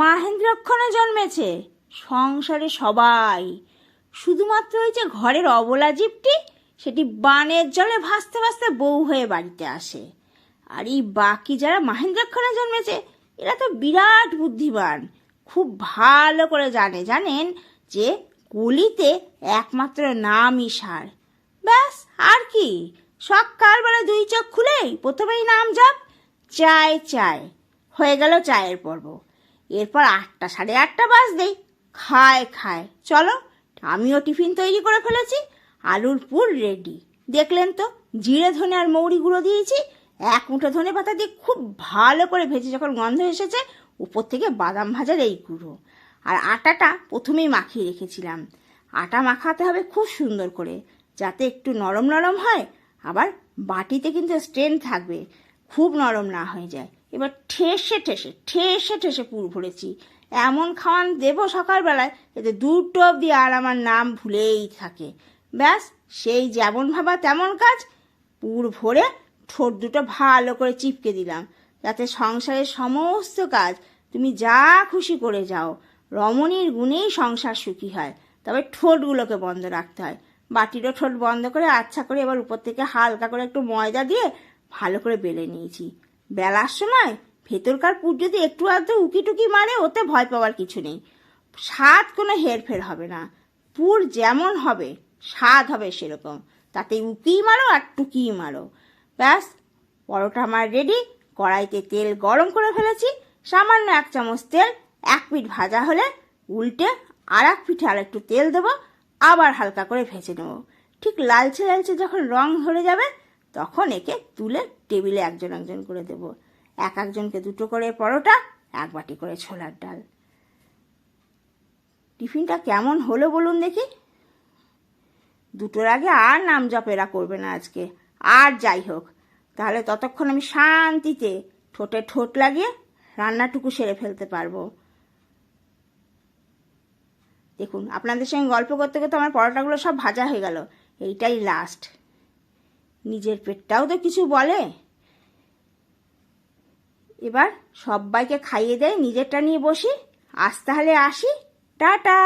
মাহেন্দ্রক্ষণে জন্মেছে সংসারে সবাই, শুধুমাত্র ওই যে ঘরের অবলা জীবটি, সেটি বানের জলে ভাসতে ভাসতে বউ হয়ে বাড়িতে আসে। আর এই বাকি যারা মাহেন্দ্রক্ষণে জন্মেছে এরা তো বিরাট বুদ্ধিমান, খুব ভালো করে জানেন যে কলিতে একমাত্র নামই সার। ব্যাস, আর কি, সকালবেলা দুই চোখ খুলেই প্রথমেই নাম জপ, চায় চায়, হয়ে গেল চায়ের পর্ব। এরপর 8টা, 8:30 বাজলেই খায় খায়। চলো, আমিও টিফিন তৈরি করে ফেলেছি, আলুর পুর রেডি। দেখলেন তো, জিরে ধনে আর মৌরি গুঁড়ো দিয়েছি, 1 মুঠো ধনে পাতা দিয়ে খুব ভালো করে ভেজে যখন গন্ধ এসেছে, উপর থেকে বাদাম ভাজার এই গুঁড়ো। আর আটাটা প্রথমেই মাখিয়ে রেখেছিলাম। আটা মাখাতে হবে খুব সুন্দর করে, যাতে একটু নরম নরম হয়, আবার বাটিতে কিন্তু স্ট্রেন থাকবে, খুব নরম না হয়ে যায়। এবার ঠেসে ঠেসে ঠেসে ঠেসে পুর ভরেছি। এমন খাওয়ান দেবো সকালবেলায় এতে 2টো অবধি আর আমার নাম ভুলেই থাকে। ব্যাস, সেই যেমন ভাবা তেমন কাজ। পুর ভরে ঠোঁট দুটো ভালো করে চিপকে দিলাম, যাতে সংসারের সমস্ত কাজ তুমি যা খুশি করে যাও। রমণীর গুণেই সংসার সুখী হয়, তবে ঠোঁটগুলোকে বন্ধ রাখতে হয়। বাটিরও ঠোঁট বন্ধ করে আচ্ছা করে এবার উপর থেকে হালকা করে একটু ময়দা দিয়ে ভালো করে বেলে নিয়েছি। বেলার সময় ভেতরকার পুর যদি একটু আধটু উকি টুকি মারে, ওতে ভয় পাওয়ার কিছু নেই, স্বাদ কোনো হেরফের হবে না। পুর যেমন হবে স্বাদ হবে সেরকম, তাতে উকি মারো আর টুকি মারো। ব্যাস, পরোটা আমার রেডি। কড়াইতে তেল গরম করে ফেলেছি, সামান্য 1 চামচ তেল। 1 পিঠ ভাজা হলে উল্টে আর 1 পিঠে আর একটু তেল দেবো, আবার হালকা করে ভেজে নেব। ঠিক লালচে লালচে যখন রং ধরে যাবে, তখন একে তুলে টেবিলে একজন একজন করে দেব। একজনকে 2টো করে পরোটা, 1 বাটি করে ছোলার ডাল। টিফিনটা কেমন হলো বলুন দেখি? 2টোর আগে আর নাম জপেরা করবে না আজকে। আর যাই হোক, তাহলে ততক্ষণ আমি শান্তিতে ঠোঁটে ঠোঁট লাগিয়ে রান্নাটুকু সেরে ফেলতে পারবো। দেখুন, আপনাদের সঙ্গে গল্প করতে করতে আমার পরোটাগুলো সব ভাজা হয়ে গেল। এইটাই লাস্ট। নিজের পেটটাও তো কিছু বলে। এবার সবাইকে খাইয়ে দেয়, নিজেরটা নিয়ে বসি। আজ তাহলে আসি, টাটা।